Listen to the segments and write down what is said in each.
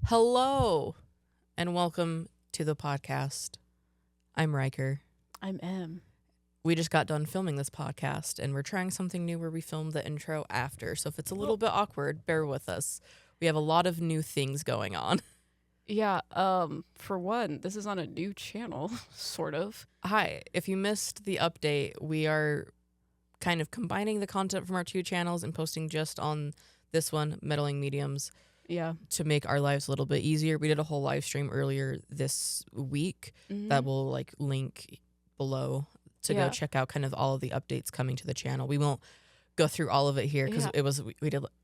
Hello, and welcome to the podcast. I'm Ryker. I'm M. We just got done filming this podcast, and we're trying something new where we filmed the intro after. So if it's a little bit awkward, bear with us. We have a lot of new things going on. Yeah, for one, this is on a new channel, sort of. Hi, if you missed the update, we are kind of combining the content from our two channels and posting just on this one, Meddling Mediums. Yeah. To make our lives a little bit easier. We did a whole live stream earlier this week that will link below to go check out kind of all of the updates coming to the channel. We won't go through all of it here because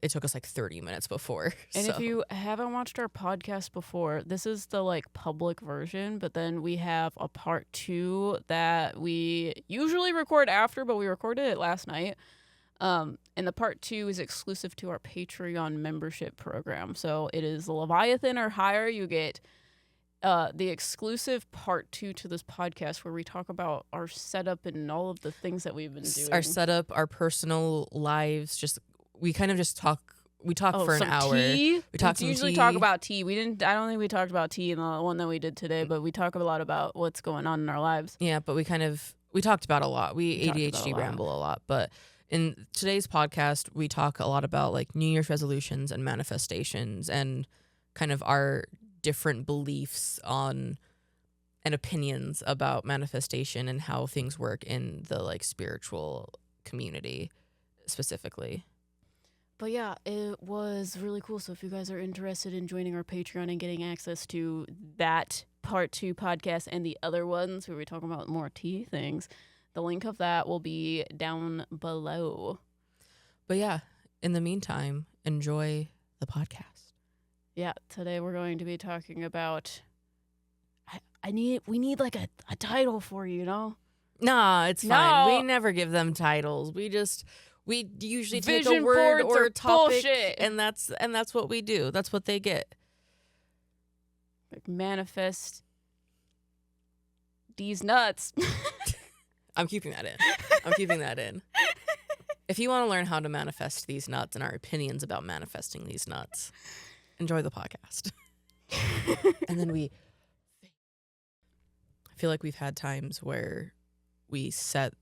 it took us like 30 minutes before. And if you haven't watched our podcast before, this is the public version, but then we have a part 2 that we usually record after, but we recorded it last night. And the part 2 is exclusive to our Patreon membership program. So it is Leviathan or higher. You get the exclusive part 2 to this podcast where we talk about our setup and all of the things that we've been doing. Our setup, our personal lives, we kind of just talk. We talk for an hour. Tea? We talk usually tea. Talk about tea. I don't think we talked about tea in the one that we did today, but we talk a lot about what's going on in our lives. Yeah, but we talked about a lot. We ADHD ramble a lot, but in today's podcast, we talk a lot about New Year's resolutions and manifestations and kind of our different beliefs on and opinions about manifestation and how things work in the spiritual community specifically. But yeah, it was really cool. So if you guys are interested in joining our Patreon and getting access to that part 2 podcast and the other ones where we talk about more tea things, the link of that will be down below. But yeah, in the meantime, enjoy the podcast. Yeah, today we're going to be talking about we need a title for you, know? Nah, it's fine. We never give them titles. We usually take a word or a topic bullshit. and that's what we do. That's what they get. Manifest these nuts. I'm keeping that in. If you want to learn how to manifest these nuts and our opinions about manifesting these nuts, enjoy the podcast. And then I feel like we've had times where we set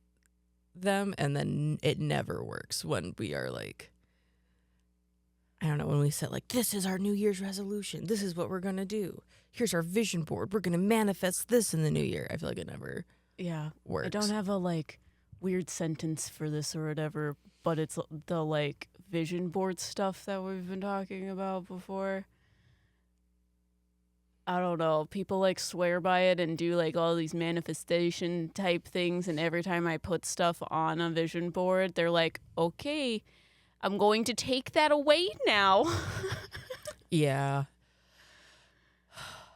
them and then it never works when we are when we set this is our New Year's resolution. This is what we're going to do. Here's our vision board. We're going to manifest this in the new year. I feel like it never works. I don't have a weird sentence for this or whatever, but it's the vision board stuff that we've been talking about before. I don't know. People swear by it and do all these manifestation type things, and every time I put stuff on a vision board, they're like, "Okay, I'm going to take that away now." Yeah.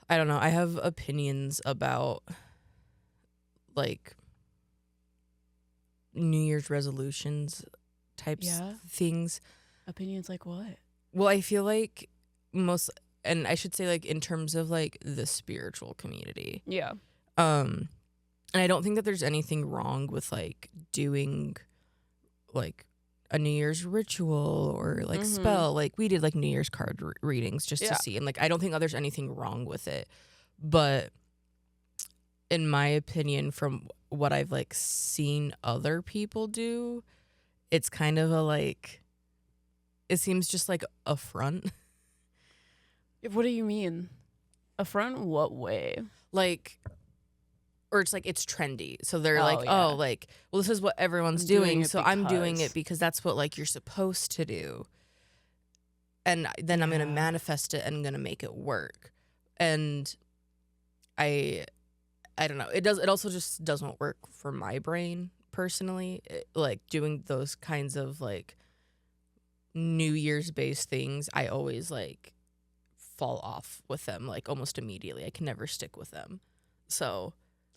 I don't know. I have opinions about New Year's resolutions types things. Opinions like what? Well, I feel like most, and I should say in terms of the spiritual community. Yeah. And I don't think that there's anything wrong with doing a New Year's ritual or spell. We did New Year's card readings just to see. And I don't think that there's anything wrong with it. But in my opinion, from what I've seen other people do, it's kind of it seems just a front. What do you mean? A front? What way? Or it's it's trendy. So they're well, this is what everyone's doing, so I'm doing it because that's what you're supposed to do. And then I'm going to manifest it and I'm going to make it work. And I don't know. It also just doesn't work for my brain personally. Doing those kinds of New Year's based things, I always fall off with them almost immediately. I can never stick with them. So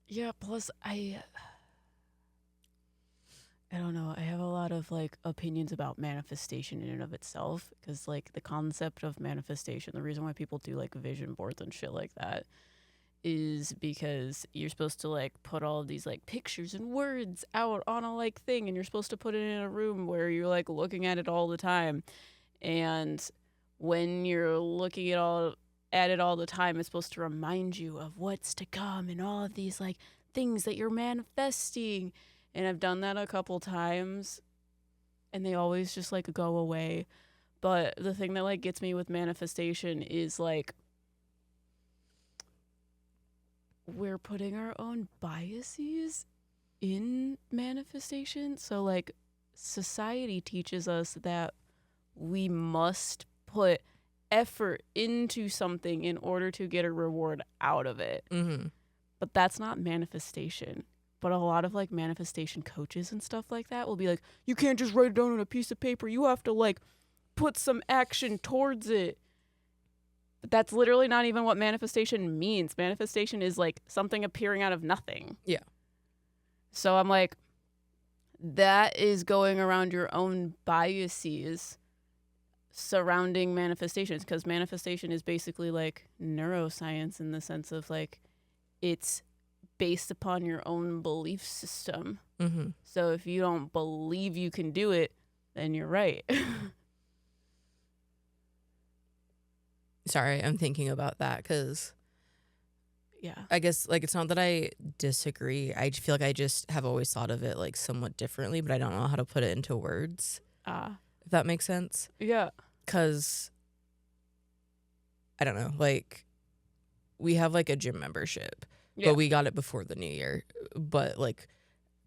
yeah, plus I don't know. I have a lot of opinions about manifestation in and of itself, because the concept of manifestation, the reason why people do vision boards and shit like that is because you're supposed to put all of these pictures and words out on a thing, and you're supposed to put it in a room where you're looking at it all the time. And when you're looking at all at it all the time. It's supposed to remind you of what's to come and all of these like things that you're manifesting. And I've done that a couple times and they always just like go away. But the thing that like gets me with manifestation is like we're putting our own biases in manifestation. So like society teaches us that we must put effort into something in order to get a reward out of it. Mm-hmm. But that's not manifestation. But a lot of like manifestation coaches and stuff like that will be like, you can't just write it down on a piece of paper. You have to like put some action towards it. But that's literally not even what manifestation means. Manifestation is like something appearing out of nothing. Yeah. So I'm like, that is going around your own biases surrounding manifestations, because manifestation is basically like neuroscience in the sense of like it's based upon your own belief system. Mm-hmm. So if you don't believe you can do it, then you're right. Sorry, I'm thinking about that because yeah, I guess like it's not that I disagree. I feel like I just have always thought of it like somewhat differently, but I don't know how to put it into words. If that makes sense. Yeah. Because I don't know, like we have like a gym membership, but we got it before the new year. But like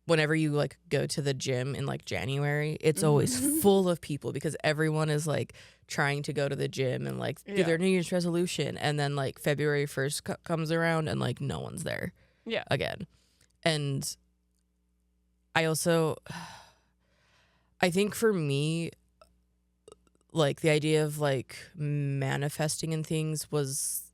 whenever you like go to the gym in like January, it's always full of people because everyone is like trying to go to the gym and like do their New Year's resolution. And then like February 1st comes around and like no one's there again. And I also, I think for me, like the idea of like manifesting and things was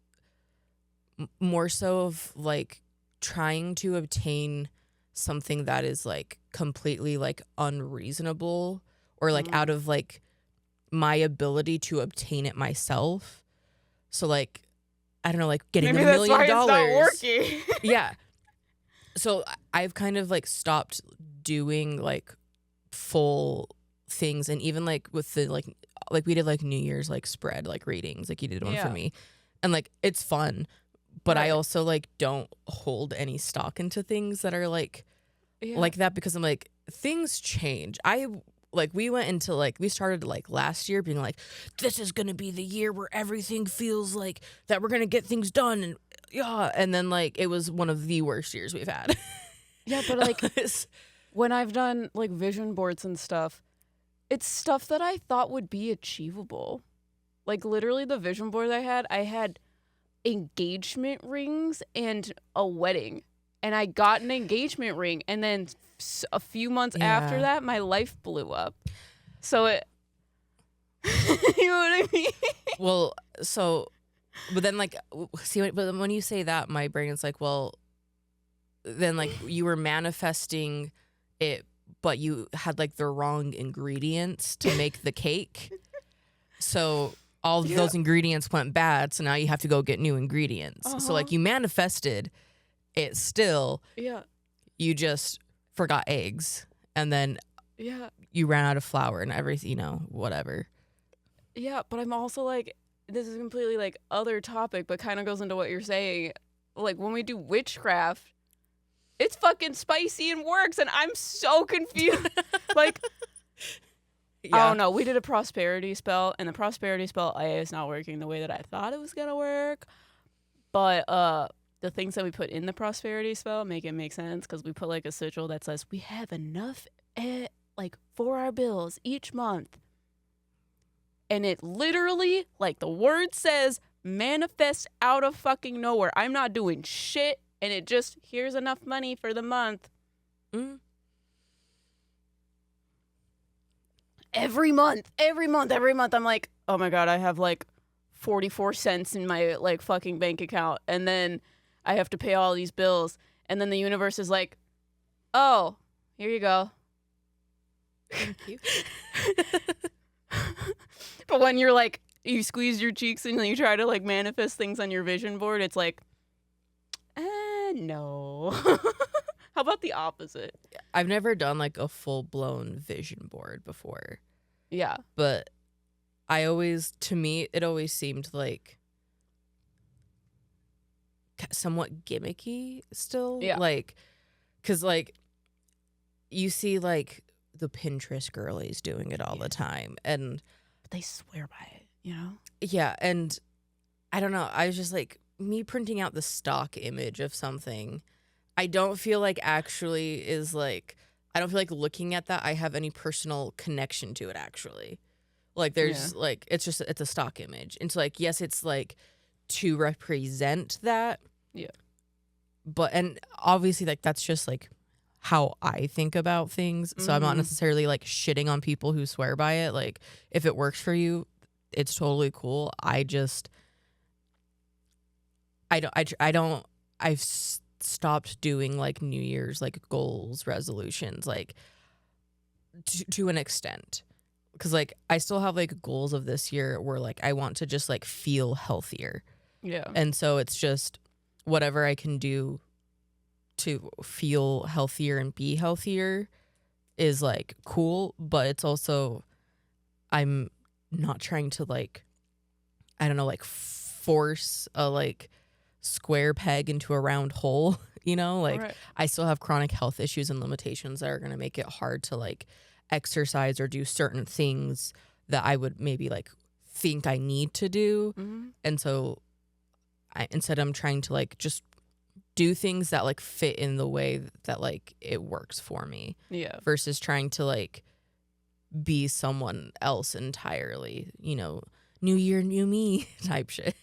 more so of like trying to obtain something that is like completely like unreasonable or like out of like my ability to obtain it myself. So like I don't know, like getting maybe $1 million. That's why it's not working. Yeah. So I've kind of like stopped doing like full things, and even like with the like we did like New Year's like spread like readings, like you did one for me, and like it's fun, but I also like don't hold any stock into things that are like that because I'm like things change. We went into like we started like last year being like this is gonna be the year where everything feels like that we're gonna get things done, and then like it was one of the worst years we've had. Yeah, but like when I've done like vision boards and stuff, it's stuff that I thought would be achievable. Like literally the vision board I had engagement rings and a wedding. And I got an engagement ring, and then a few months after that, my life blew up. So it, you know what I mean? Well, so, but then like, see, but when you say that, my brain is like, well, then like you were manifesting it, but you had like the wrong ingredients to make the cake. So all of those ingredients went bad. So now you have to go get new ingredients. So like you manifested it still, you just forgot eggs, and then you ran out of flour and everything, whatever. Yeah, but I'm also like, this is completely like other topic, but kind of goes into what you're saying. Like when we do witchcraft, it's fucking spicy and works, and I'm so confused. Like, I don't know. We did a prosperity spell, and the prosperity spell is not working the way that I thought it was gonna work. But the things that we put in the prosperity spell make it make sense, because we put like a sigil that says we have enough like for our bills each month. And it literally, like the word says, manifests out of fucking nowhere. I'm not doing shit, and it just, here's enough money for the month. Every month, I'm like, oh my God, I have like 44 cents in my like fucking bank account, and then I have to pay all these bills, and then the universe is like, oh, here you go. Thank you. But when you're like, you squeeze your cheeks and you try to like manifest things on your vision board, it's like, no. How about the opposite? I've never done like a full-blown vision board before. Yeah. But to me, it always seemed like somewhat gimmicky still. Yeah. Like, because, like, you see, like, the Pinterest girlies doing it all the time. And but they swear by it, you know? yeah, and I don't know. I was just like, me printing out the stock image of something, I don't feel like actually is like, I don't feel like looking at that I have any personal connection to it actually. Like there's like, it's a stock image. And so like, yes, it's like to represent that. Yeah. But, and obviously like, that's just like how I think about things. So I'm not necessarily like shitting on people who swear by it. Like if it works for you, it's totally cool. I've stopped doing like New Year's like goals, resolutions, like to an extent. Cause like I still have like goals of this year where like I want to just like feel healthier. Yeah. And so it's just whatever I can do to feel healthier and be healthier is like cool. But it's also, I'm not trying to like, I don't know, like force a like square peg into a round hole, you know? Like Right. I still have chronic health issues and limitations that are going to make it hard to like exercise or do certain things that I would maybe like think I need to do. And so instead I'm trying to like just do things that like fit in the way that like it works for me. Yeah. Versus trying to like be someone else entirely, you know, new year, new me type shit.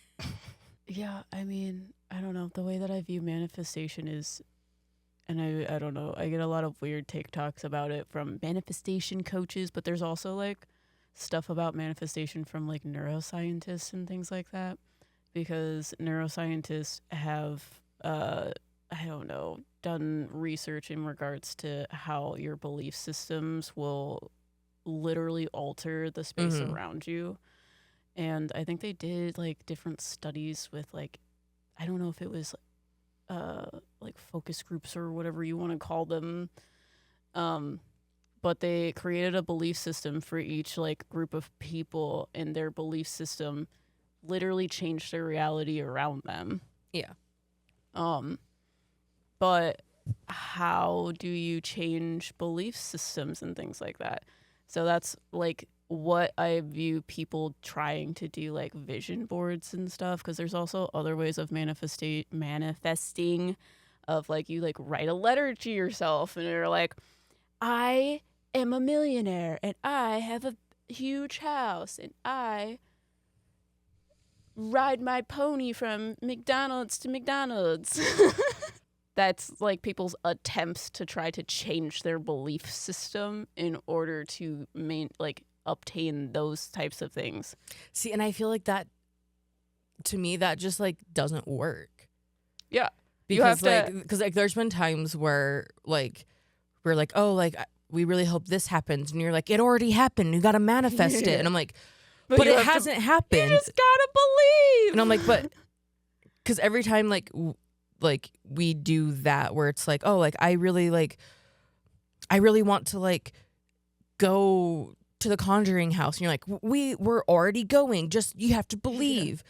Yeah, I mean, I don't know. The way that I view manifestation is, and I don't know, I get a lot of weird TikToks about it from manifestation coaches, but there's also like stuff about manifestation from like neuroscientists and things like that, because neuroscientists have, I don't know, done research in regards to how your belief systems will literally alter the space around you. And I think they did like different studies with like, I don't know if it was like focus groups or whatever you want to call them. But they created a belief system for each like group of people, and their belief system literally changed their reality around them. Yeah. But how do you change belief systems and things like that? So that's like what I view people trying to do, like vision boards and stuff, because there's also other ways of manifesting, of like you like write a letter to yourself and you're like, I am a millionaire and I have a huge house and I ride my pony from McDonald's to McDonald's. That's like people's attempts to try to change their belief system in order to obtain those types of things. See, and I feel like that, to me, that just like doesn't work. Yeah. Because like there's been times where like we're like, oh, like we really hope this happens, and you're like, it already happened, you gotta manifest it. And I'm like, but it hasn't happened. You just gotta believe. And I'm like, but because every time like we do that where it's like, oh, like I really want to like go to the Conjuring house, and you're like, we're already going, just you have to believe.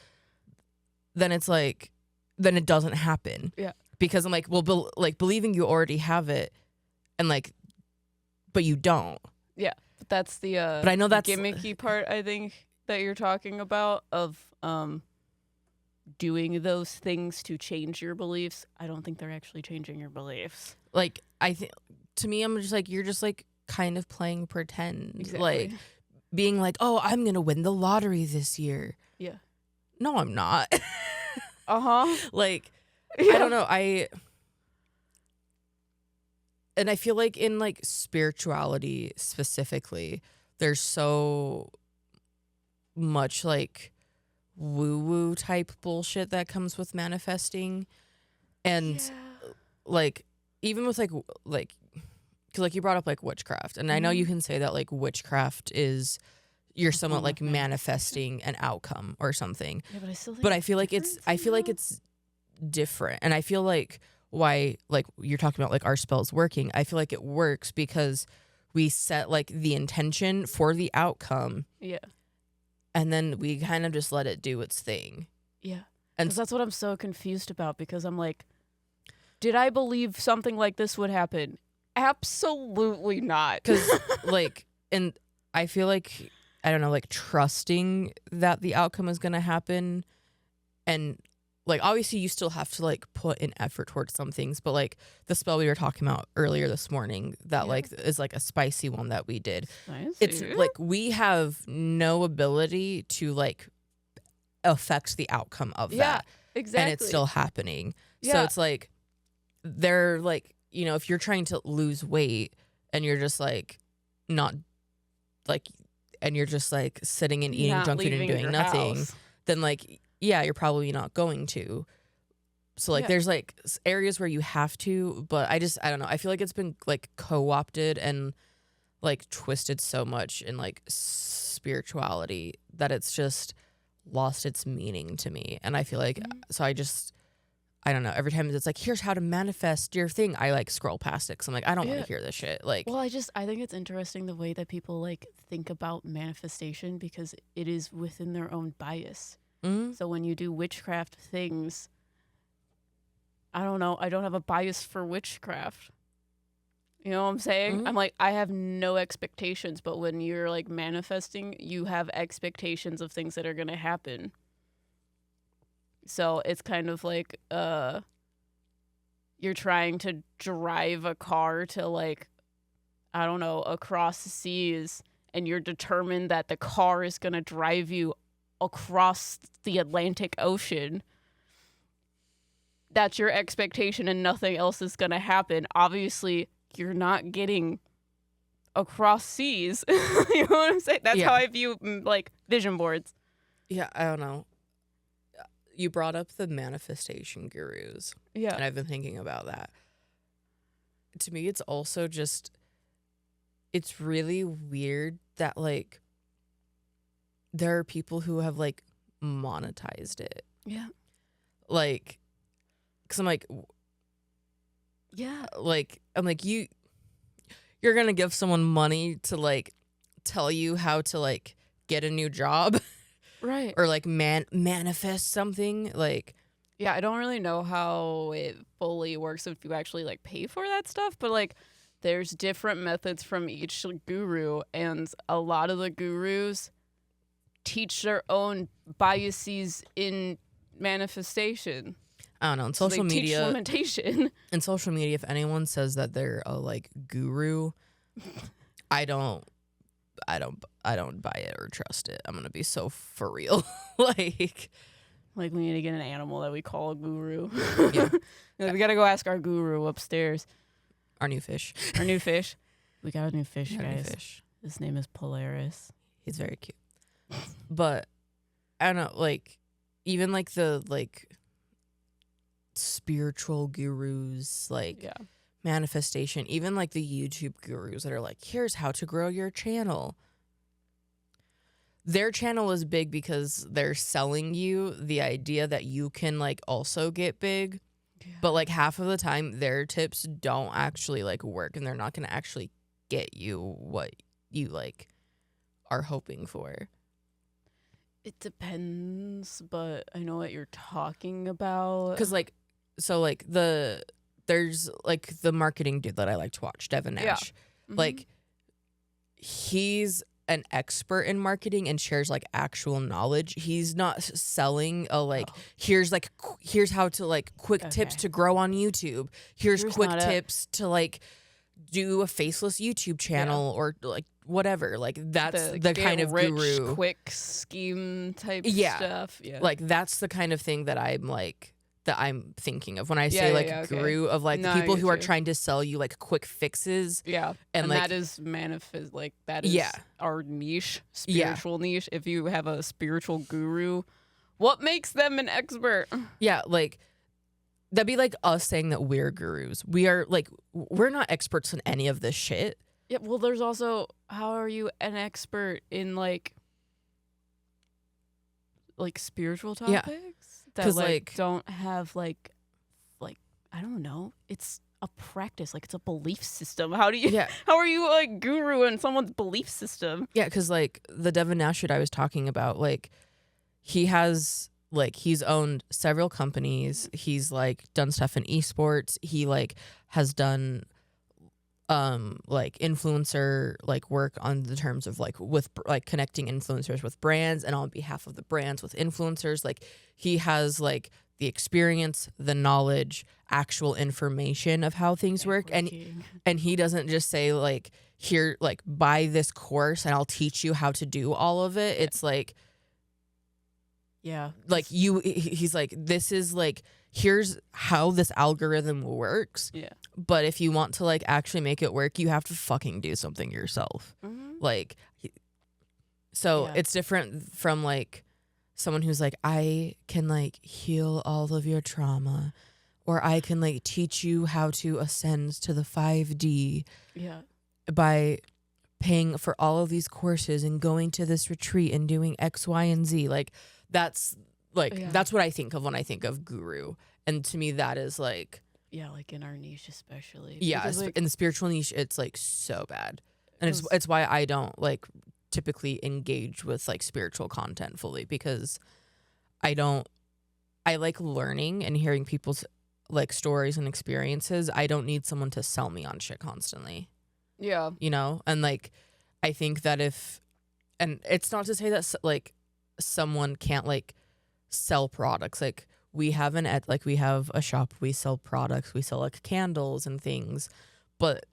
Then it's like, then it doesn't happen. Yeah. Because I'm like, well, believing you already have it, and like, but you don't. Yeah, but that's the but I know that's gimmicky part, I think, that you're talking about, of doing those things to change your beliefs. I don't think they're actually changing your beliefs. Like, I think, to me, I'm just like, you're just like kind of playing pretend. Exactly. Like being like, oh, I'm gonna win the lottery this year. Yeah. No, I'm not. Like, yeah. I don't know. And I feel like in like spirituality specifically, there's so much like woo-woo type bullshit that comes with manifesting. And like, even with like, because like you brought up like witchcraft, and I know you can say that like witchcraft is, you're somewhat like manifesting an outcome or something. Yeah, but I still think but I feel like it's different. And I feel like why, like you're talking about like our spells working, I feel like it works because we set like the intention for the outcome. Yeah. And then we kind of just let it do its thing. Yeah. And that's what I'm so confused about, because I'm like, did I believe something like this would happen? Absolutely not. Because, like, and I feel like, I don't know, like, trusting that the outcome is going to happen. And, like, obviously you still have to, like, put in effort towards some things. But, like, the spell we were talking about earlier this morning that, like, is, like, a spicy one that we did. Spicy. It's, like, we have no ability to, like, affect the outcome of that. Exactly. And it's still happening. Yeah. So it's, like, they're, like, you know, if you're trying to lose weight and you're just, like, not, like, and you're just, like, sitting and eating junk food and doing nothing, then, like, yeah, you're probably not going to. So, like, there's, like, areas where you have to, but I don't know. I feel like it's been, like, co-opted and, like, twisted so much in, like, spirituality that it's just lost its meaning to me. And I feel like, so I don't know. Every time it's like, here's how to manifest your thing, I, like, scroll past it because I'm like, I don't want to hear this shit. Like, well, I think it's interesting the way that people, like, think about manifestation, because it is within their own bias. So when you do witchcraft things, I don't know, I don't have a bias for witchcraft. You know what I'm saying? I'm like, I have no expectations, but when you're, like, manifesting, you have expectations of things that are going to happen. So it's kind of like you're trying to drive a car to, like, I don't know, across the seas, and you're determined that the car is going to drive you across the Atlantic Ocean. That's your expectation and nothing else is going to happen. Obviously, you're not getting across seas. You know what I'm saying? That's how I view, like, vision boards. Yeah, I don't know. You brought up the manifestation gurus. Yeah. And I've been thinking about that. To me, it's also just, it's really weird that, like, there are people who have, like, monetized it. Yeah. Like, because I'm like, yeah. Like, I'm like, you're going to give someone money to, like, tell you how to, like, get a new job. Right. Or, like, manifest something. Like, yeah, I don't really know how it fully works if you actually, like, pay for that stuff, but, like, there's different methods from each guru, and a lot of the gurus teach their own biases in manifestation. I don't know. In social media, teach limitation. In social media, if anyone says that they're a, like, guru, I don't buy it or trust it. I'm gonna be so for real. like we need to get an animal that we call a guru. Yeah. We gotta go ask our guru upstairs. Our new fish. Our new fish. We got a new fish, guys. New fish. His name is Polaris. He's very cute. But I don't know, like, even, like, the, like, spiritual gurus, like, manifestation, even, like, the YouTube gurus that are like, here's how to grow your channel. Their channel is big because they're selling you the idea that you can, like, also get big. Yeah. But, like, half of the time their tips don't actually, like, work, and they're not going to actually get you what you, like, are hoping for. It depends, but I know what you're talking about. Because, like, so, like, there's, like, the marketing dude that I like to watch, Devin Nash. Yeah. Like, he's an expert in marketing and shares, like, actual knowledge. He's not selling a, like, here's how to, like, quick tips to grow on YouTube. Here's quick tips to, like, do a faceless YouTube channel or, like, whatever. Like, that's the kind of rich, guru. Quick scheme type stuff. Yeah. Like, that's the kind of thing that I'm thinking of when I say guru of, like, people who are trying to sell you, like, quick fixes. Yeah. And like, that is that is our niche, spiritual niche. If you have a spiritual guru, what makes them an expert? Yeah, like, that'd be like us saying that we're gurus. We are, like, we're not experts in any of this shit. Yeah, well, there's also, how are you an expert in, like spiritual topics that, like, don't have, like I don't know, it's a practice, like, it's a belief system. How are you, like, guru in someone's belief system? Yeah, because, like, the Devin Nash shit I was talking about, like, he has like he's owned several companies. He's like done stuff in esports. He like has done like influencer like work on the terms of like with like connecting influencers with brands and on behalf of the brands with influencers. Like he has like the experience, the knowledge, actual information of how things work. And he doesn't just say like, here, like buy this course and I'll teach you how to do all of it. It's like, like he's like, this is like, here's how this algorithm works. Yeah. But if you want to like actually make it work, you have to fucking do something yourself. Like, so it's different from like someone who's like, I can like heal all of your trauma, or I can like teach you how to ascend to the 5D by paying for all of these courses and going to this retreat and doing X, Y, and Z. Like that's that's what I think of when I think of guru. And to me, that is like, like in our niche especially. Yeah, because, like, in the spiritual niche, it's like so bad, and it's why I don't like typically engage with like spiritual content fully, because I like learning and hearing people's like stories and experiences. I don't need someone to sell me on shit constantly. Yeah. You know? And like, I think that and it's not to say that like someone can't like sell products. Like we have we have a shop, we sell products, we sell like candles and things, but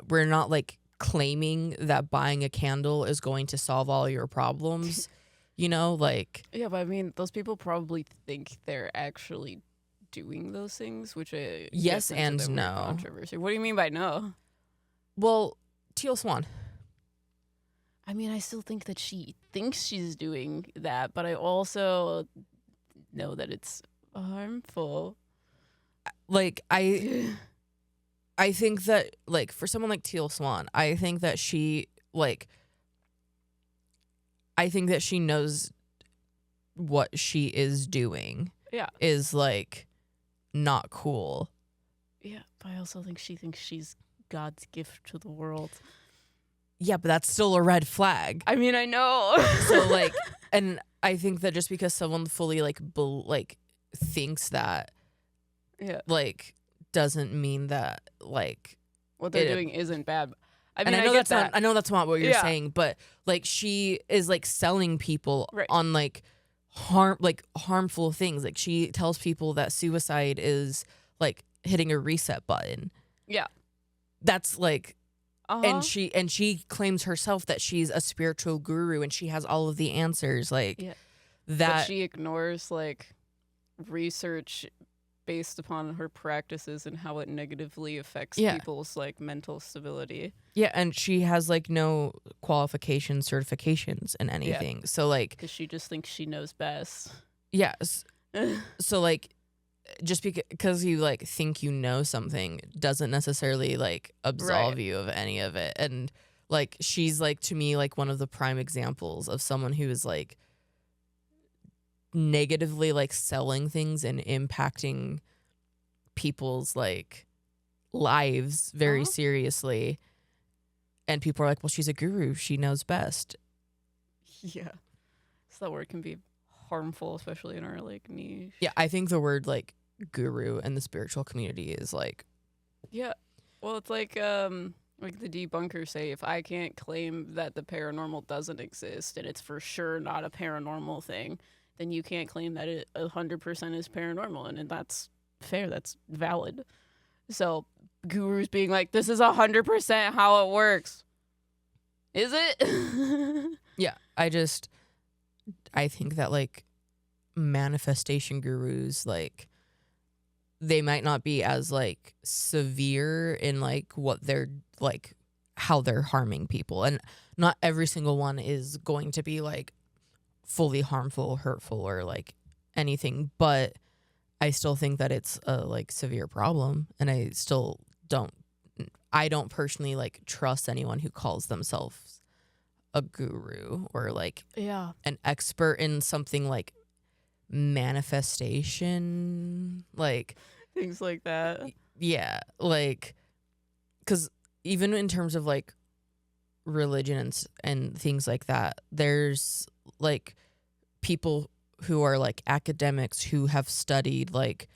we're not like claiming that buying a candle is going to solve all your problems, you know, like. Yeah, but I mean, those people probably think they're actually doing those things, which yes and no. Controversy. What do you mean by no? Well, Teal Swan. I mean, I still think that she thinks she's doing that, but I also know that it's harmful. Like I think that, like, for someone like Teal Swan, I think that she knows what she is doing. Yeah. Is, like, not cool. Yeah, but I also think she thinks she's God's gift to the world. Yeah, but that's still a red flag. I mean, I know. So, like, and I think that just because someone fully, like, thinks that, like, doesn't mean that like what they're doing isn't bad. I mean, and I know that's not what you're saying, but like she is like selling people on like harmful things. Like she tells people that suicide is like hitting a reset button. Yeah, that's like, and she claims herself that she's a spiritual guru and she has all of the answers. Like that, but she ignores like research based upon her practices and how it negatively affects people's like mental stability. Yeah, and she has like no qualifications, certifications in anything. So like, because she just thinks she knows best. Yes. So like, just because you like think you know something doesn't necessarily like absolve you of any of it. And like, she's like, to me, like one of the prime examples of someone who is like negatively like selling things and impacting people's like lives very seriously, and people are like, well, she's a guru, she knows best. So that word can be harmful, especially in our like niche. I think the word like guru in the spiritual community is like, well, it's like the debunkers say, if I can't claim that the paranormal doesn't exist and it's for sure not a paranormal thing, then you can't claim that it 100% is paranormal, and that's fair. That's valid. So gurus being like, this is 100% how it works. Is it? I think that like manifestation gurus, like they might not be as like severe in like what they're like, how they're harming people, and not every single one is going to be like fully harmful, hurtful, or like anything, but I still think that it's a like severe problem, and I don't personally like trust anyone who calls themselves a guru or like an expert in something like manifestation, like things like that. Like, because even in terms of like religion and things like that, there's like people who are like academics who have studied like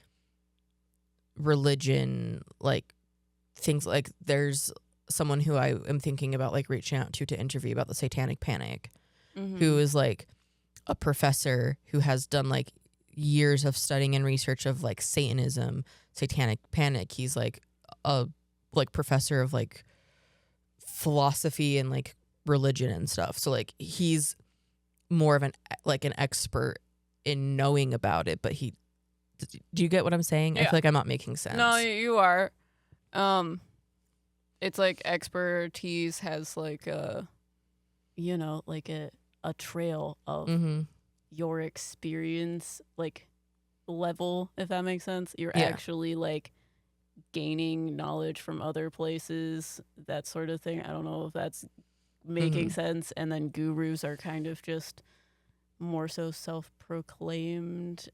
religion, like things like there's someone who I am thinking about like reaching out to interview about the Satanic Panic, who is like a professor who has done like years of studying and research of like Satanism, Satanic Panic. He's like a like professor of like philosophy and like religion and stuff. So like he's more of an expert in knowing about it, but do you get what I'm saying? I feel like I'm not making sense. No, you are. It's like expertise has like a, you know, like a trail of your experience, like level, if that makes sense. You're actually like gaining knowledge from other places, that sort of thing. I don't know if that's making sense. And then gurus are kind of just more so self-proclaimed,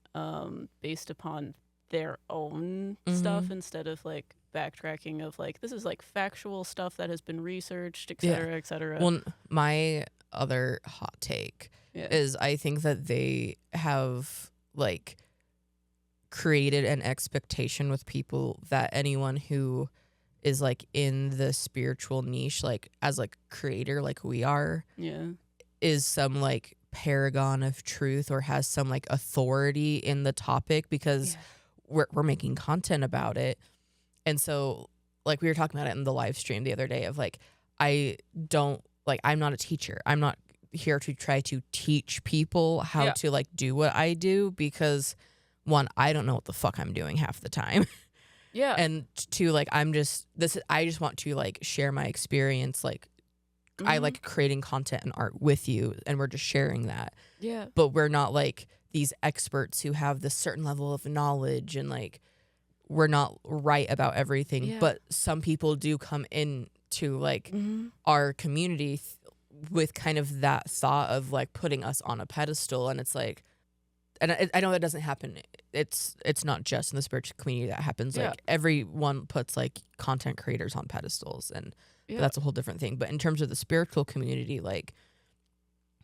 based upon their own stuff, instead of like backtracking of like, this is like factual stuff that has been researched, et cetera, et cetera. Well, my other hot take is I think that they have like created an expectation with people that anyone who is like in the spiritual niche, like as like creator, like we are, is some like paragon of truth or has some like authority in the topic because we're making content about it. And so like we were talking about it in the live stream the other day of like, I'm not a teacher. I'm not here to try to teach people how to like do what I do, because one, I don't know what the fuck I'm doing half the time. Yeah. And two, like I just want to like share my experience. Like I like creating content and art with you, and we're just sharing that. Yeah. But we're not like these experts who have this certain level of knowledge, and like we're not right about everything. Yeah. But some people do come in to like our community with kind of that thought of like putting us on a pedestal, and it's like, and I know that doesn't happen. It's not just in the spiritual community that happens. Like everyone puts like content creators on pedestals, and that's a whole different thing. But in terms of the spiritual community, like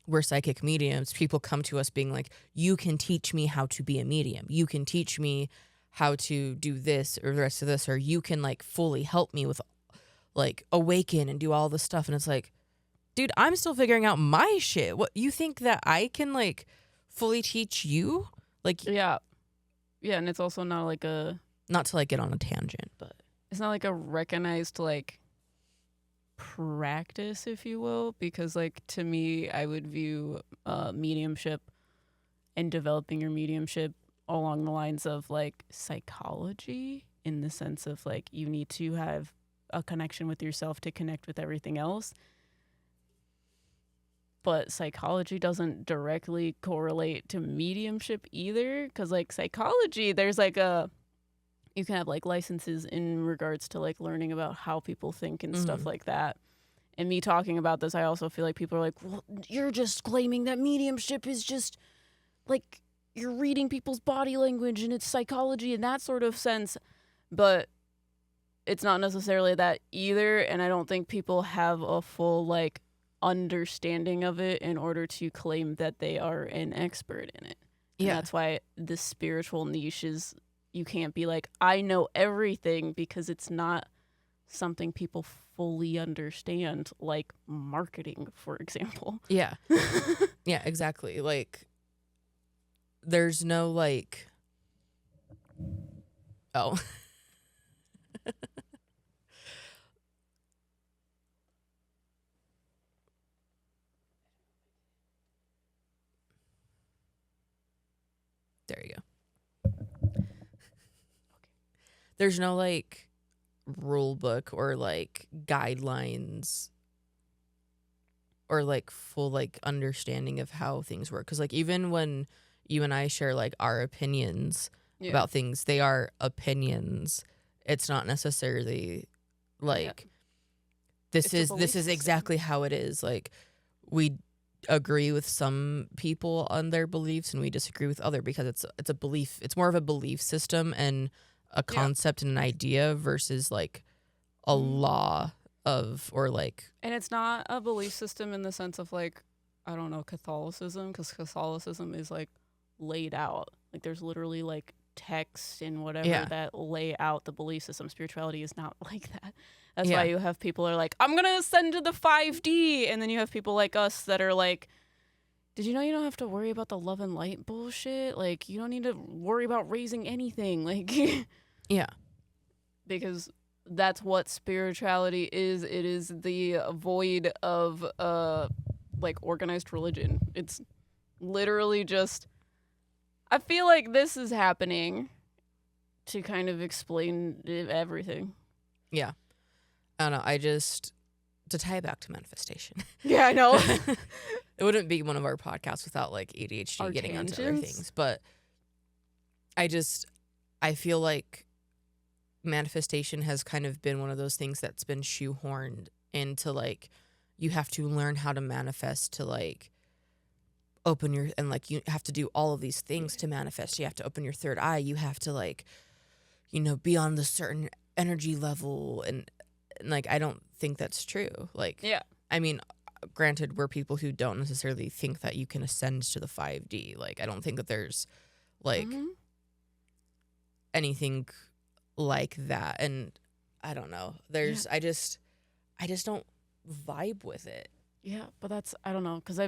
we're psychic mediums. People come to us being like, you can teach me how to be a medium. You can teach me how to do this or the rest of this, or you can like fully help me with like awaken and do all this stuff. And it's like, dude, I'm still figuring out my shit. What, you think that I can like fully teach you? Like, yeah. And it's also not like not to like get on a tangent, but it's not like a recognized like practice, if you will, because like to me, I would view mediumship and developing your mediumship along the lines of like psychology, in the sense of like you need to have a connection with yourself to connect with everything else. But psychology doesn't directly correlate to mediumship either, because like psychology, there's like you can have like licenses in regards to like learning about how people think and stuff like that. And me talking about this, I also feel like people are like, well, you're just claiming that mediumship is just like you're reading people's body language and it's psychology in that sort of sense. But it's not necessarily that either. And I don't think people have a full like understanding of it in order to claim that they are an expert in it. And that's why the spiritual niche is, you can't be like, I know everything, because it's not something people fully understand, like marketing, for example. Yeah, exactly. Like there's no like, oh. There you go. There's no like rule book or like guidelines or like full like understanding of how things work. Because like even when you and I share like our opinions about things, they are opinions. It's not necessarily like this is exactly how it is. Like we agree with some people on their beliefs and we disagree with other, because it's a belief. It's more of a belief system and a concept and an idea versus like a law of, or like, and it's not a belief system in the sense of like, I don't know, Catholicism, because Catholicism is like laid out. Like there's literally like text and whatever that lay out the belief system. Spirituality is not like that. That's why you have people are like, I'm going to ascend to the 5D. And then you have people like us that are like, did you know you don't have to worry about the love and light bullshit? Like, you don't need to worry about raising anything. Like, yeah. Because that's what spirituality is. It is the void of, like, organized religion. It's literally just, I feel like this is happening to kind of explain everything. Yeah. I don't know. To tie it back to manifestation. Yeah, I know. It wouldn't be one of our podcasts without like ADHD Our getting tangents. onto other things. But I feel like manifestation has kind of been one of those things that's been shoehorned into like, you have to learn how to manifest to like and like you have to do all of these things to manifest. You have to open your third eye. You have to like, be on the certain energy level. And like, I don't think that's true. Like, Yeah. I mean, granted, we're people who don't necessarily think that you can ascend to the 5D. Like, I don't think that there's like anything like that. And I don't know. I just don't vibe with it. Yeah, but I don't know, because I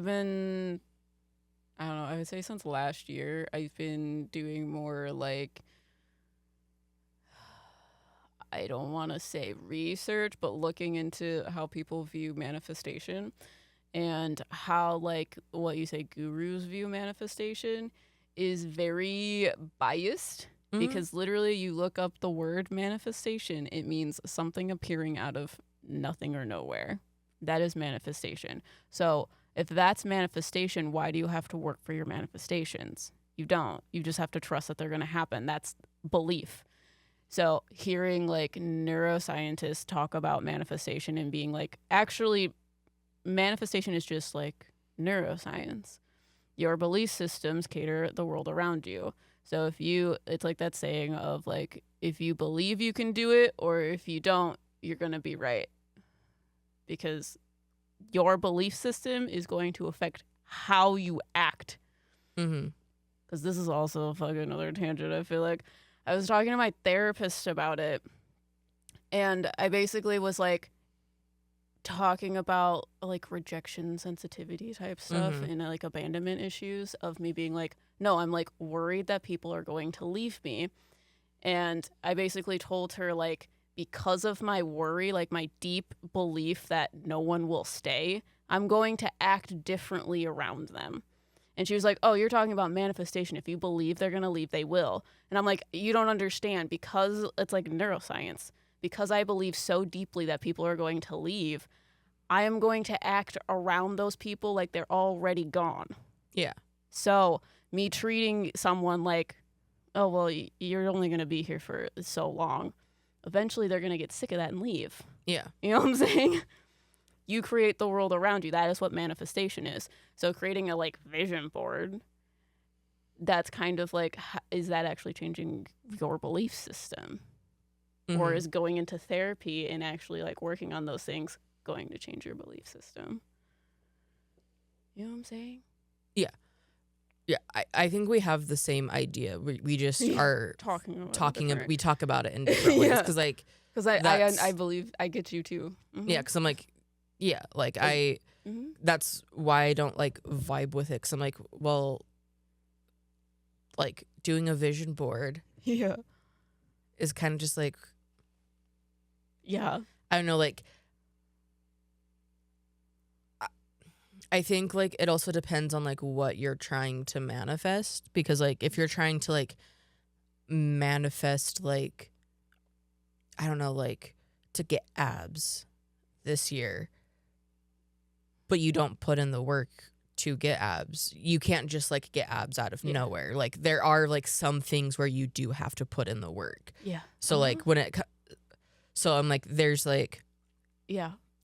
would say since last year, I've been doing more like, I don't want to say research, but looking into how people view manifestation and how, like, what you say gurus view manifestation is very biased. Because literally you look up the word manifestation, it means something appearing out of nothing or nowhere. That is manifestation. So if that's manifestation, why do you have to work for your manifestations? You don't. You just have to trust that they're going to happen. That's belief. So hearing like neuroscientists talk about manifestation and being like, actually, manifestation is just like neuroscience. Your belief systems cater the world around you. So it's like that saying of like, if you believe you can do it, or if you don't, you're going to be right. Because your belief system is going to affect how you act. Because this is also fucking another tangent, I feel like. I was talking to my therapist about it, and I basically was like talking about like rejection sensitivity type stuff and like abandonment issues of me being like, no, I'm like worried that people are going to leave me. And I basically told her like, because of my worry, like my deep belief that no one will stay, I'm going to act differently around them. And she was like, oh, you're talking about manifestation. If you believe they're going to leave, they will. And I'm like, you don't understand, because it's like neuroscience. Because I believe so deeply that people are going to leave, I am going to act around those people like they're already gone. Yeah. So me treating someone like, oh, well, you're only going to be here for so long. Eventually they're going to get sick of that and leave. Yeah. You know what I'm saying? You create the world around you. That is what manifestation is. So creating a like vision board, that's kind of like, is that actually changing your belief system? Or is going into therapy and actually like working on those things going to change your belief system? You know what I'm saying? Yeah. Yeah, I think we have the same idea. We just are we talk about it in different ways. Because I believe I get you too. Yeah, because I'm like, yeah, like that's why I don't like vibe with it. Because I'm like, well, like doing a vision board is kind of just like, I don't know, like, I think like it also depends on like what you're trying to manifest, because like if you're trying to like manifest like, I don't know, like to get abs this year, but you don't put in the work to get abs, you can't just like get abs out of nowhere. Like there are like some things where you do have to put in the work. So like so I'm like, there's like,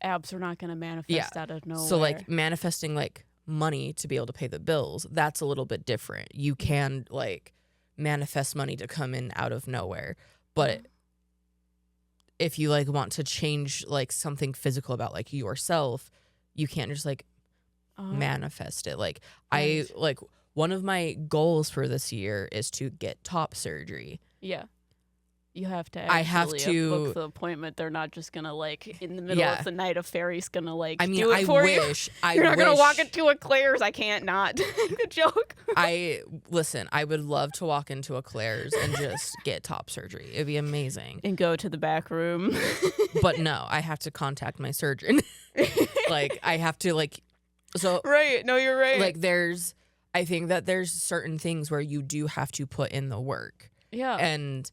abs are not going to manifest out of nowhere. So like manifesting like money to be able to pay the bills, that's a little bit different. You can like manifest money to come in out of nowhere. But if you like want to change like something physical about like yourself, you can't just like manifest it. Like I like one of my goals for this year is to get top surgery. Yeah. You have to I have actually to book the appointment. They're not just going to, like, in the middle of the night, a fairy's going to, like, I mean, do it for you. You're not going to walk into a Claire's. I can't not. The joke. Listen, I would love to walk into a Claire's and just get top surgery. It'd be amazing. And go to the back room. But no, I have to contact my surgeon. Like, I have to, like, so. Right. No, you're right. Like, I think that there's certain things where you do have to put in the work. Yeah. And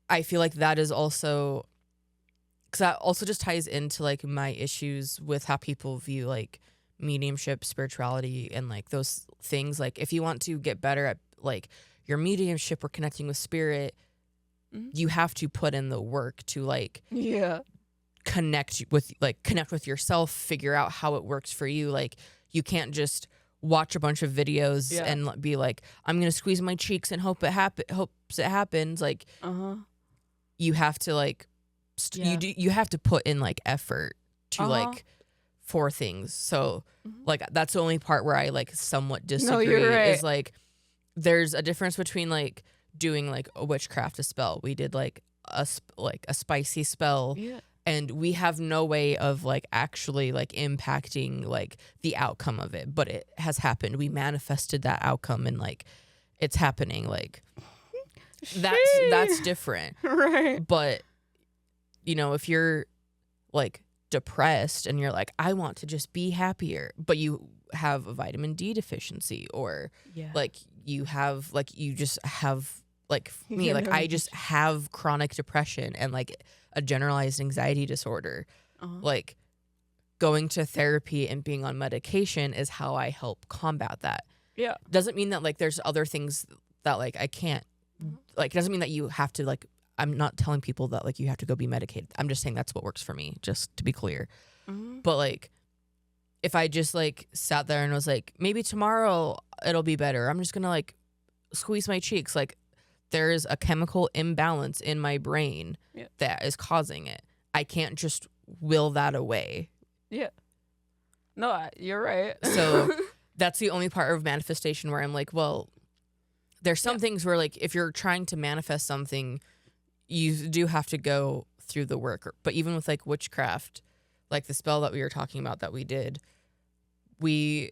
I feel like that is also, because that also just ties into like my issues with how people view like mediumship, spirituality, and like those things. Like, if you want to get better at like your mediumship or connecting with spirit, you have to put in the work to like connect with yourself, figure out how it works for you. Like, you can't just watch a bunch of videos and be like, I'm gonna squeeze my cheeks and hopes it happens. Like, you have to like you have to put in like effort to like for things. So like, that's the only part where I like somewhat disagree. No, you're right. Is like, there's a difference between like doing like a witchcraft spell. We did like a spicy spell. Yeah. And we have no way of like actually like impacting like the outcome of it, but it has happened. We manifested that outcome, and like it's happening. Like, that's different, right? But you know, if you're like depressed and you're like, I want to just be happier, but you have a vitamin D deficiency, or like you just have like me, like I just have chronic depression and like a generalized anxiety disorder. Like, going to therapy and being on medication is how I help combat that. Yeah. Doesn't mean that like there's other things that like I can't, like, doesn't mean that you have to like, I'm not telling people that like you have to go be medicated. I'm just saying that's what works for me, just to be clear. But like, if I just like sat there and was like, maybe tomorrow it'll be better, I'm just gonna like squeeze my cheeks, like, there is a chemical imbalance in my brain that is causing it. I can't just will that away. Yeah. No, you're right. So that's the only part of manifestation where I'm like, well, there's some things where like, if you're trying to manifest something, you do have to go through the work. But even with like witchcraft, like the spell that we were talking about that we did, we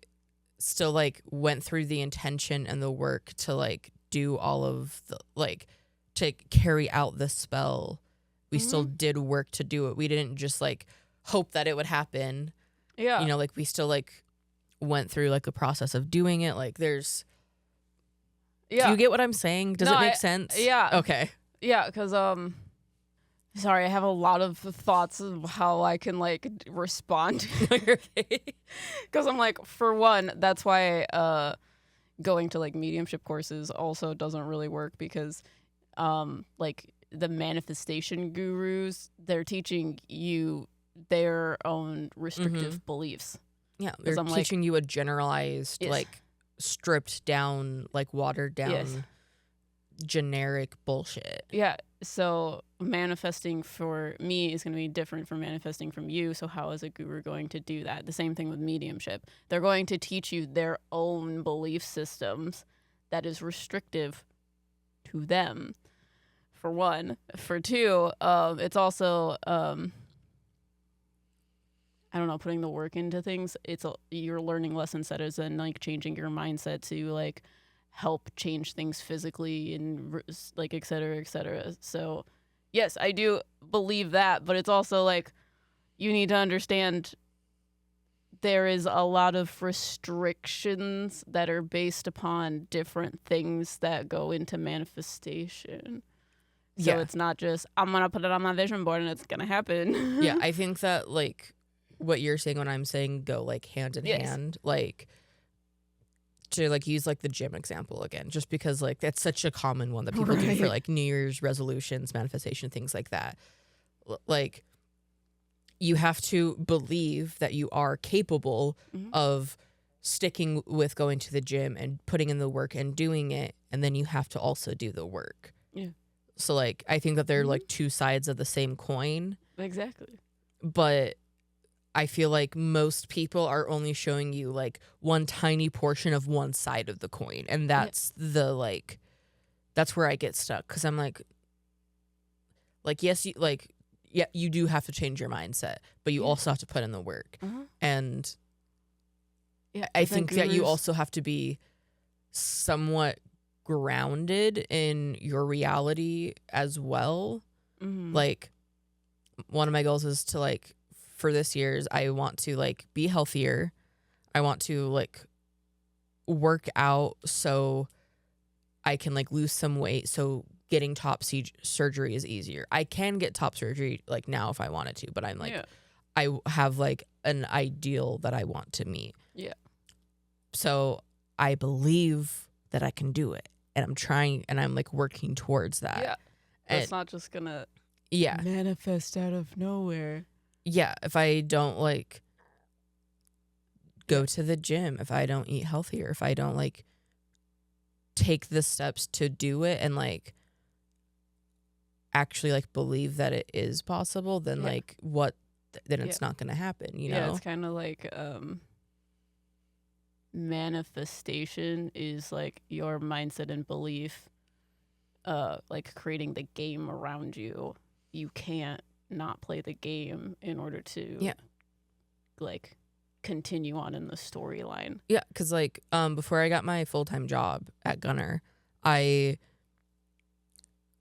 still like went through the intention and the work to like do all of the like to carry out the spell. We still did work to do it. We didn't just like hope that it would happen. Yeah. You know, like we still like went through like the process of doing it. Like, there's do you get what I'm saying? Does it make sense? Yeah. Okay. Yeah, because sorry, I have a lot of thoughts of how I can like respond. Because I'm like, for one, that's why going to like mediumship courses also doesn't really work, because like the manifestation gurus, they're teaching you their own restrictive beliefs. Yeah, they're teaching you a generalized, like stripped down, like watered down, generic bullshit. Yeah, so manifesting for me is going to be different from manifesting from you. So how is a guru going to do that? The same thing with mediumship. They're going to teach you their own belief systems that is restrictive to them, for one. For two, it's also I don't know, putting the work into things. You're learning lessons that is then like changing your mindset to like help change things physically and like et cetera, et cetera. So yes, I do believe that, but it's also like you need to understand there is a lot of restrictions that are based upon different things that go into manifestation. So it's not just, I'm going to put it on my vision board and it's going to happen. Yeah, I think that like what you're saying, what I'm saying, go like hand in hand. Like, to like use like the gym example again, just because like that's such a common one that people do for like New Year's resolutions, manifestation, things like that. Like, you have to believe that you are capable of sticking with going to the gym and putting in the work and doing it, and then you have to also do the work. Yeah. So like, I think that they're like two sides of the same coin. Exactly. But I feel like most people are only showing you like one tiny portion of one side of the coin. And that's that's where I get stuck. Cause I'm like, yes, you do have to change your mindset, but you also have to put in the work. And I think that you also have to be somewhat grounded in your reality as well. Like, one of my goals is to like, for this year's, I want to like be healthier. I want to like work out so I can like lose some weight. So getting top surgery is easier. I can get top surgery like now if I wanted to, but I'm like, I have like an ideal that I want to meet. Yeah. So I believe that I can do it, and I'm trying, and I'm like working towards that. Yeah. It's not just gonna manifest out of nowhere. Yeah, if I don't like go to the gym, if I don't eat healthier, if I don't like take the steps to do it and like actually like believe that it is possible, then like then it's not going to happen, you know? Yeah, it's kind of like manifestation is like your mindset and belief, like creating the game around you. You can't not play the game in order to like continue on in the storyline. Yeah, because like before I got my full-time job at Gunner, I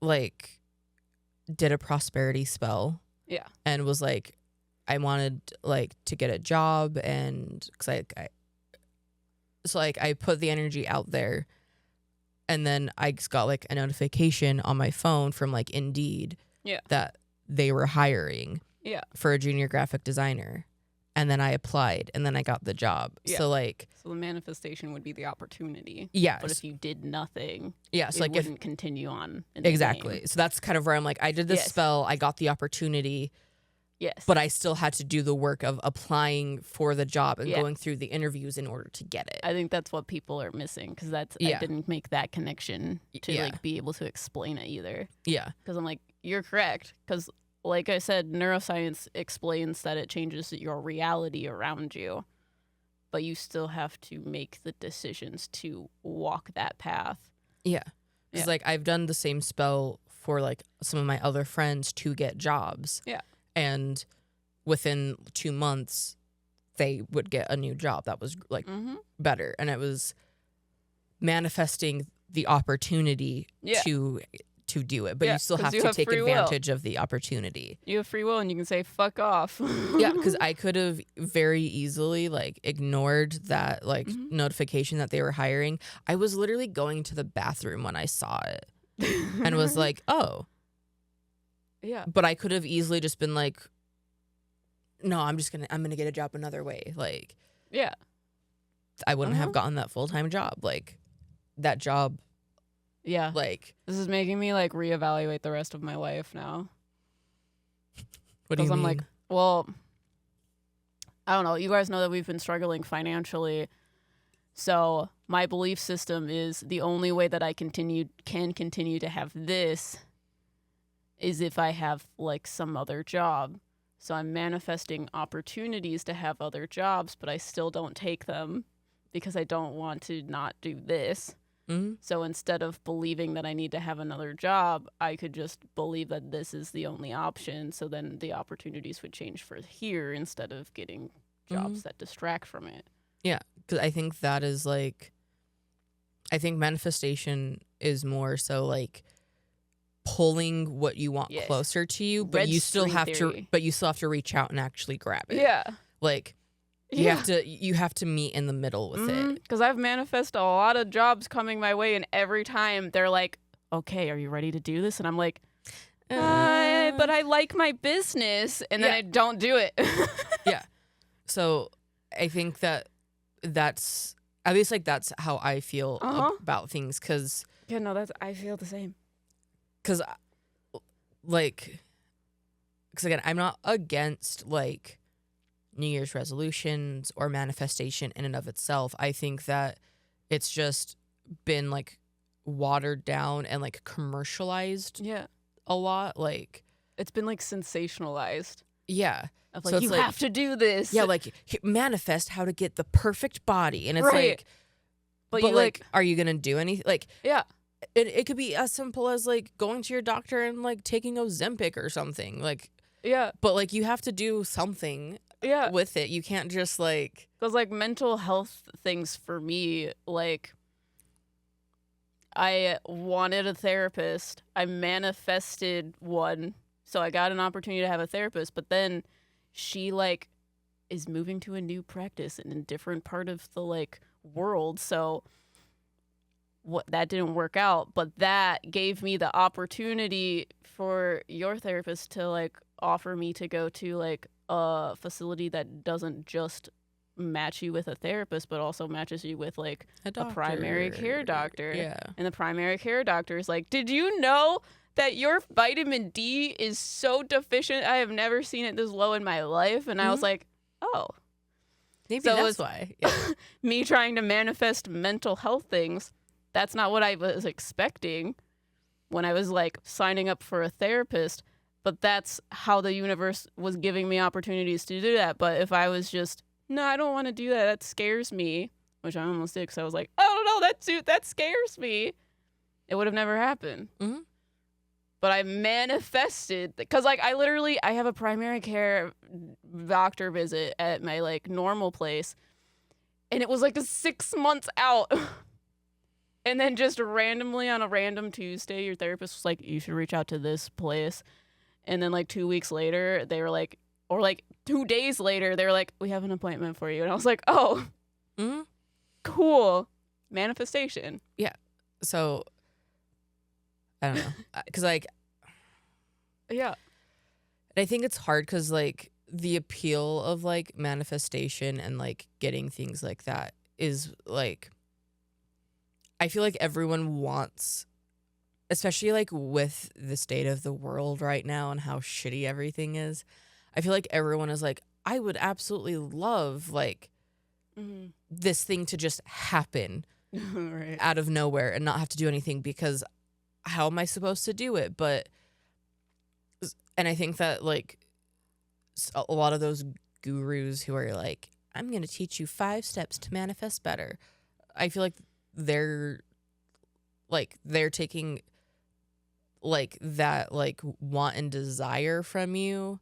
like did a prosperity spell. Yeah. And was like, I wanted like to get a job, and because I put the energy out there, and then I just got like a notification on my phone from like Indeed that they were hiring for a junior graphic designer, and then I applied, and then I got the job. So like, so the manifestation would be the opportunity. Yeah. But if you did nothing, so it like wouldn't continue on. In the exactly. game. So that's kind of where I'm like, I did this spell, I got the opportunity. Yes. But I still had to do the work of applying for the job and going through the interviews in order to get it. I think that's what people are missing, because I didn't make that connection to like be able to explain it either. Yeah. Because I'm like, you're correct. Because like I said, neuroscience explains that it changes your reality around you, but you still have to make the decisions to walk that path. Yeah. Because like I've done the same spell for like some of my other friends to get jobs. Yeah. And within 2 months, they would get a new job that was like better. And it was manifesting the opportunity to do it. But you still have to take advantage of the opportunity. You have free will, and you can say, fuck off. Yeah, because I could have very easily like ignored that like notification that they were hiring. I was literally going to the bathroom when I saw it and was like, oh. Yeah. But I could have easily just been like, no, I'm gonna get a job another way. Like, yeah, I wouldn't have gotten that full-time job. Like, that job. Yeah. Like, this is making me like reevaluate the rest of my life now. What do you mean? Because I'm like, well, I don't know. You guys know that we've been struggling financially. So my belief system is the only way that I can continue to have this is if I have like some other job. So I'm manifesting opportunities to have other jobs, but I still don't take them because I don't want to not do this. So instead of believing that I need to have another job, I could just believe that this is the only option. So then the opportunities would change for here instead of getting jobs that distract from it. Yeah, because I think that is like, I think manifestation is more so like pulling what you want closer to you, but you still have to reach out and actually grab it. Yeah. Like you have to meet in the middle with it. Because I've manifested a lot of jobs coming my way, and every time they're like, okay, are you ready to do this? And I'm like, but I like my business, and then I don't do it. Yeah. So I think that's at least like that's how I feel about things. Cause I feel the same. Cause again, I'm not against like New Year's resolutions or manifestation in and of itself. I think that it's just been like watered down and like commercialized a lot. Like it's been like sensationalized. Yeah. Of like, so you have to do this. Yeah, like manifest how to get the perfect body. And it's like, but you like, are you going to do anything? Like, yeah. It could be as simple as like going to your doctor and like taking Ozempic or something. Like, yeah. But like you have to do something with it. You can't just like. Because like mental health things for me, like I wanted a therapist. I manifested one. So I got an opportunity to have a therapist. But then she like is moving to a new practice in a different part of the like world. So that didn't work out, but that gave me the opportunity for your therapist to like offer me to go to like a facility that doesn't just match you with a therapist, but also matches you with like a primary care doctor. Yeah. And the primary care doctor is like, did you know that your vitamin D is so deficient? I have never seen it this low in my life. And I was like, oh. Maybe so that's why. Yeah. Me trying to manifest mental health things. That's not what I was expecting when I was like signing up for a therapist, but that's how the universe was giving me opportunities to do that. But if I was just, no, I don't want to do that. That scares me, which I almost did because I was like, oh, no, that scares me. It would have never happened. Mm-hmm. But I manifested because like I have a primary care doctor visit at my like normal place. And it was like 6 months out. And then just randomly on a random Tuesday, your therapist was like, you should reach out to this place. And then like 2 weeks later, they were like, or like 2 days later, they were like, we have an appointment for you. And I was like, oh, cool. Manifestation. Yeah. So, I don't know. Because like. Yeah. I think it's hard because like the appeal of like manifestation and like getting things like that is like. I feel like everyone wants, especially like with the state of the world right now and how shitty everything is, I feel like everyone is like, I would absolutely love like this thing to just happen right. out of nowhere and not have to do anything because how am I supposed to do it? And I think that like a lot of those gurus who are like, I'm going to teach you 5 steps to manifest better. I feel like they're taking like that like want and desire from you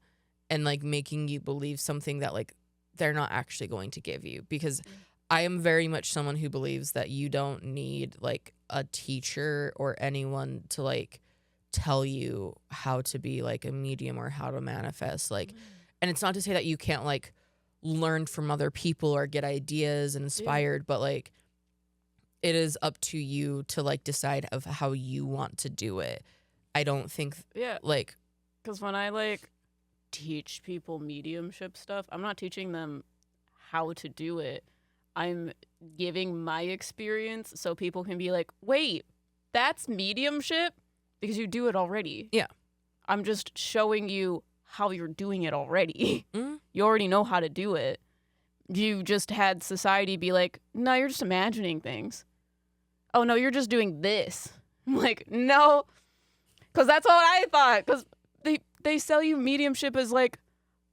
and like making you believe something that like they're not actually going to give you, because I am very much someone who believes that you don't need like a teacher or anyone to like tell you how to be like a medium or how to manifest like and it's not to say that you can't like learn from other people or get ideas and inspired but like it is up to you to like decide of how you want to do it. I don't think like because when I like teach people mediumship stuff, I'm not teaching them how to do it. I'm giving my experience so people can be like, wait, that's mediumship? Because you do it already. Yeah. I'm just showing you how you're doing it already. You already know how to do it. You just had society be like, no, you're just imagining things. Oh, no, you're just doing this. I'm like, no. Because that's what I thought. Because they sell you mediumship as like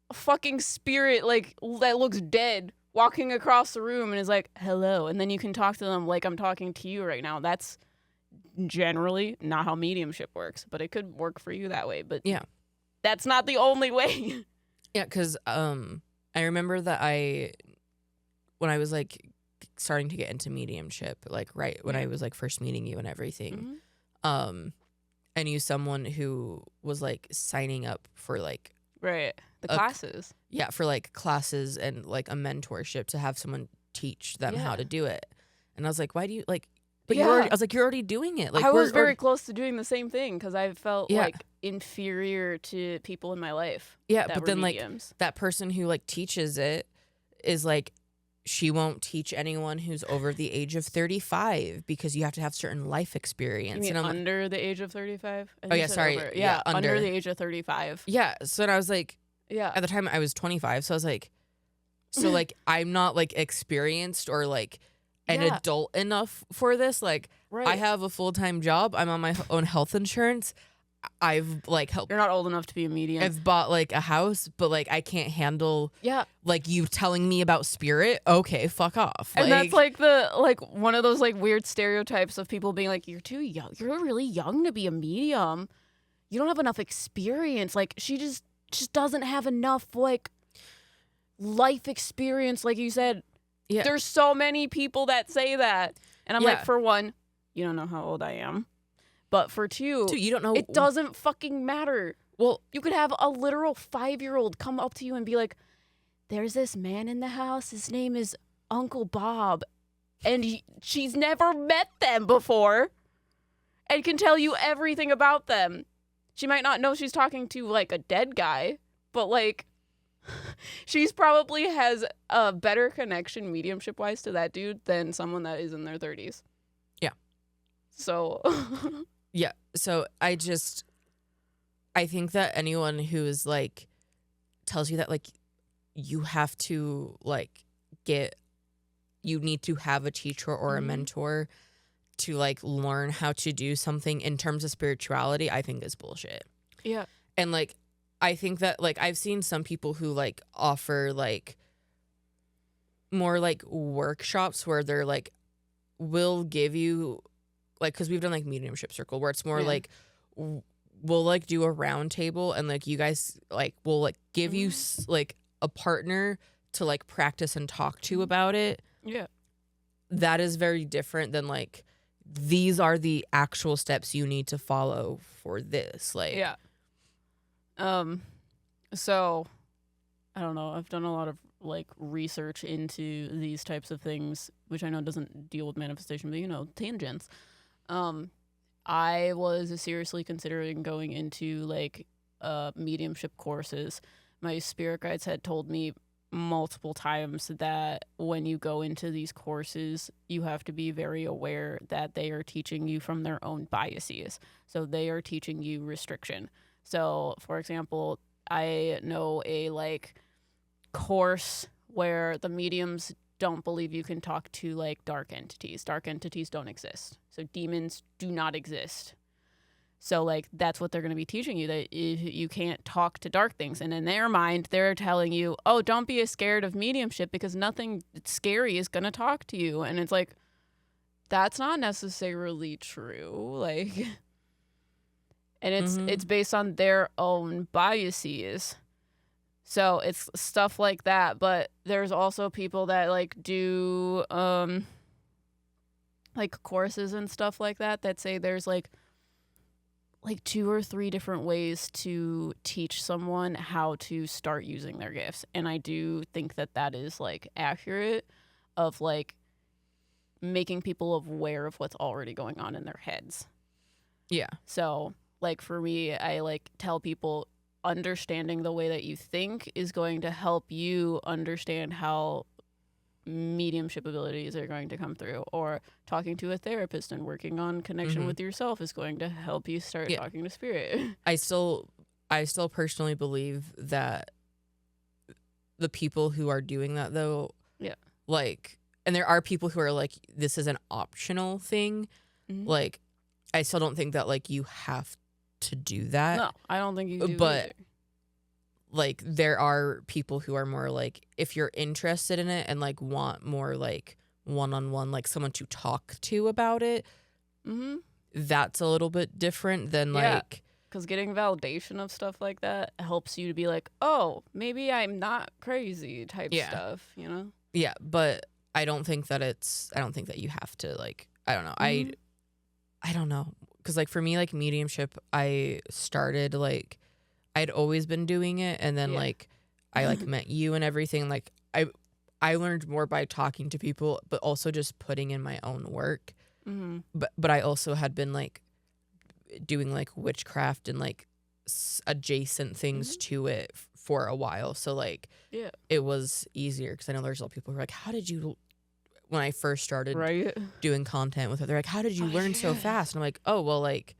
a fucking spirit like that looks dead walking across the room and is like, hello. And then you can talk to them like I'm talking to you right now. That's generally not how mediumship works. But it could work for you that way. But yeah, that's not the only way. Yeah, because I remember that when I was like starting to get into mediumship, like right when I was like first meeting you and everything, I knew someone who was like signing up for like the classes. Yeah, for like classes and like a mentorship to have someone teach them how to do it. And I was like, why do you like? But I was like, you're already doing it. Like I was very close to doing the same thing because I felt like inferior to people in my life. Yeah, but then mediums. Like that person who like teaches it is like, she won't teach anyone who's over the age of 35 because you have to have certain life experience. You mean and under the age of 35? Oh yeah, sorry. Over. Yeah, under the age of 35. Yeah. So then I was like, at the time I was 25. So I was like, so like I'm not like experienced or like an adult enough for this. Like I have a full-time job. I'm on my own health insurance. I've like helped. You're not old enough to be a medium. I've bought like a house, but like I can't handle like you telling me about spirit. Okay, fuck off. And that's like one of those like weird stereotypes of people being like, you're too young. You're really young to be a medium. You don't have enough experience. Like she just doesn't have enough like life experience. Like you said, there's so many people that say that. And I'm like, for one, you don't know how old I am. But for two, you don't know. It doesn't fucking matter. Well, you could have a literal 5-year-old come up to you and be like, there's this man in the house. His name is Uncle Bob. And she's never met them before and can tell you everything about them. She might not know she's talking to like a dead guy, but like she's probably has a better connection mediumship wise to that dude than someone that is in their 30s. Yeah. So yeah. So I think that anyone who is like tells you that like you have to like you need to have a teacher or a mentor to like learn how to do something in terms of spirituality, I think is bullshit. Yeah. And like I think that like I've seen some people who like offer like more like workshops where they're like will give you like, because we've done like mediumship circle where it's more like we'll like do a round table and like you guys like will like give you like a partner to like practice and talk to about it. Yeah. That is very different than like these are the actual steps you need to follow for this. Like so I don't know, I've done a lot of like research into these types of things, which I know doesn't deal with manifestation, but you know, tangents. I was seriously considering going into like mediumship courses. My spirit guides had told me multiple times that when you go into these courses, you have to be very aware that they are teaching you from their own biases. So they are teaching you restriction. So, for example, I know a like course where the mediums don't believe you can talk to like dark entities. Dark entities don't exist. So demons do not exist. So like that's what they're going to be teaching you, that you can't talk to dark things. And in their mind, they're telling you, oh, don't be as scared of mediumship because nothing scary is going to talk to you. And it's like, that's not necessarily true. Like, and it's based on their own biases. So it's stuff like that. But there's also people that like do like courses and stuff like that say there's like 2 or 3 different ways to teach someone how to start using their gifts. And I do think that that is like accurate of like making people aware of what's already going on in their heads. Yeah. So like for me, I like tell people understanding the way that you think is going to help you understand how mediumship abilities are going to come through, or talking to a therapist and working on connection with yourself is going to help you start talking to spirit. I still personally believe that the people who are doing that though, like, and there are people who are like, this is an optional thing. Like, I still don't think that like you have to do that. No, I don't think you do. But either. Like there are people who are more like, if you're interested in it and like want more like one-on-one, like someone to talk to about it, that's a little bit different than like, because getting validation of stuff like that helps you to be like, oh, maybe I'm not crazy type stuff, you know? Yeah, but I don't think that you have to like, I don't know. I don't know. Because like for me, like mediumship, I started like, I'd always been doing it, and then like I like met you and everything. Like I learned more by talking to people, but also just putting in my own work. But I also had been like doing like witchcraft and like adjacent things to it for a while. So like it was easier because I know there's a lot of people who are like, how did you? When I first started doing content with it, they're like, how did you learn so fast? And I'm like, oh well, like.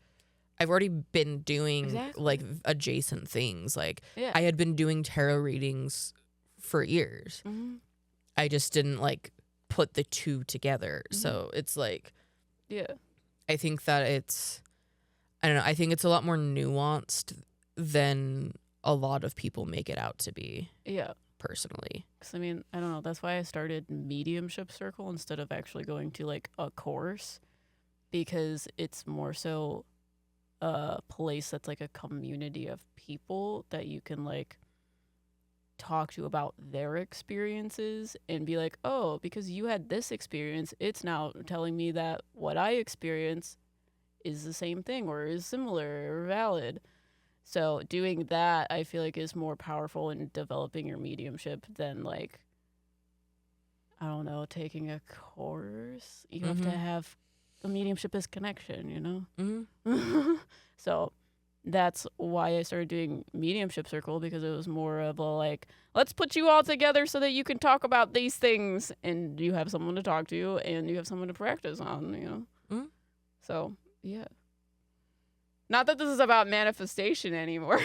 I've already been doing like adjacent things. Like I had been doing tarot readings for years. I just didn't like put the two together. So it's like, I think that I don't know. I think it's a lot more nuanced than a lot of people make it out to be. Yeah. Personally. Because, I mean, I don't know. That's why I started Mediumship Circle instead of actually going to, like, a course. Because it's more so a place that's, like, a community of people that you can, like, talk to about their experiences and be like, oh, because you had this experience, it's now telling me that what I experience is the same thing or is similar or valid. So doing that, I feel like, is more powerful in developing your mediumship than, like, I don't know, taking a course. You have to have a mediumship as connection, you know? So that's why I started doing Mediumship Circle, because it was more of a, like, let's put you all together so that you can talk about these things and you have someone to talk to and you have someone to practice on, you know? So, yeah. Not that this is about manifestation anymore.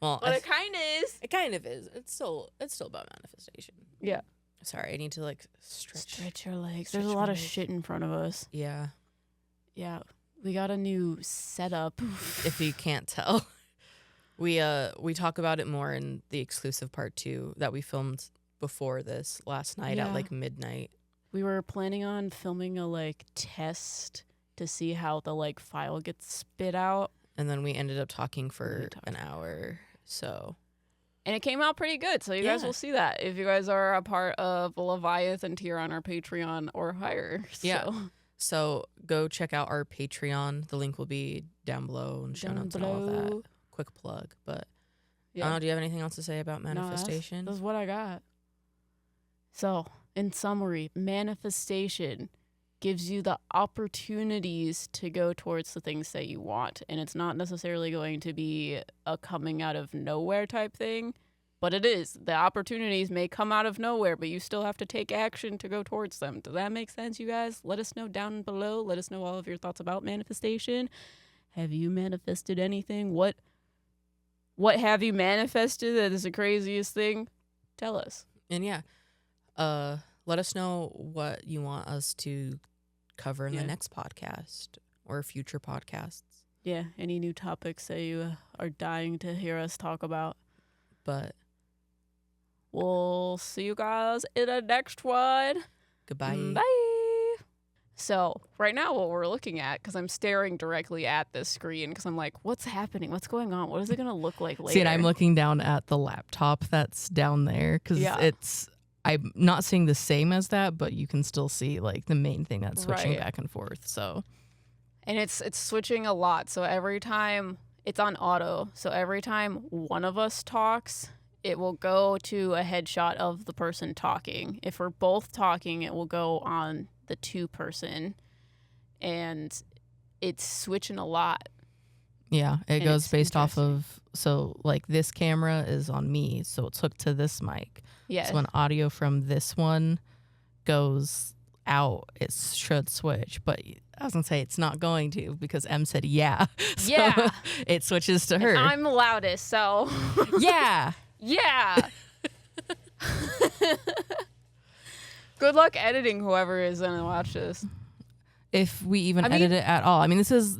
Well, but it kind of is. It kind of is. It's still about manifestation. Yeah. Sorry, I need to, like, stretch your legs. There's a lot of shit in front of us. Yeah. Yeah. We got a new setup. If you can't tell. We talk about it more in the exclusive part 2 that we filmed before this last night at, like, midnight. We were planning on filming a, like, test to see how the, like, file gets spit out. And then we ended up talking for an hour, so. And it came out pretty good, so you guys will see that if you guys are a part of the Leviathan tier on our Patreon or higher. So. Yeah. So go check out our Patreon. The link will be down below and show notes and all of that. Quick plug. But I don't know, do you have anything else to say about manifestation? No, that's what I got. So, in summary, manifestation gives you the opportunities to go towards the things that you want. And it's not necessarily going to be a coming out of nowhere type thing. But it is. The opportunities may come out of nowhere, but you still have to take action to go towards them. Does that make sense, you guys? Let us know down below. Let us know all of your thoughts about manifestation. Have you manifested anything? What have you manifested that is the craziest thing? Tell us. And let us know what you want us to cover in the next podcast or future podcasts. Yeah, any new topics that you are dying to hear us talk about. But we'll see you guys in the next one. Goodbye. Bye. So right now what we're looking at, because I'm staring directly at this screen, because I'm like, what's happening? What's going on? What is it going to look like later? See, and I'm looking down at the laptop that's down there, because I'm not seeing the same as that, but you can still see, like, the main thing that's switching back and forth. So, and it's switching a lot. So every time it's on auto. So every time one of us talks, it will go to a headshot of the person talking. If we're both talking, it will go on the 2-person. And it's switching a lot. Yeah, it goes based off of, so, like, this camera is on me, so it's hooked to this mic. Yeah. So when audio from this one goes out, it should switch. But I was going to say it's not going to, because Em said yeah. So it switches to her. And I'm the loudest, so. Yeah. Yeah. Good luck editing whoever is going to watch this. If we even edit it at all. I mean, this is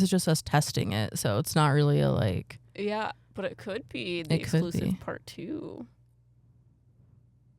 just us testing it, so it's not really a, like. Yeah, but it could be the exclusive part 2.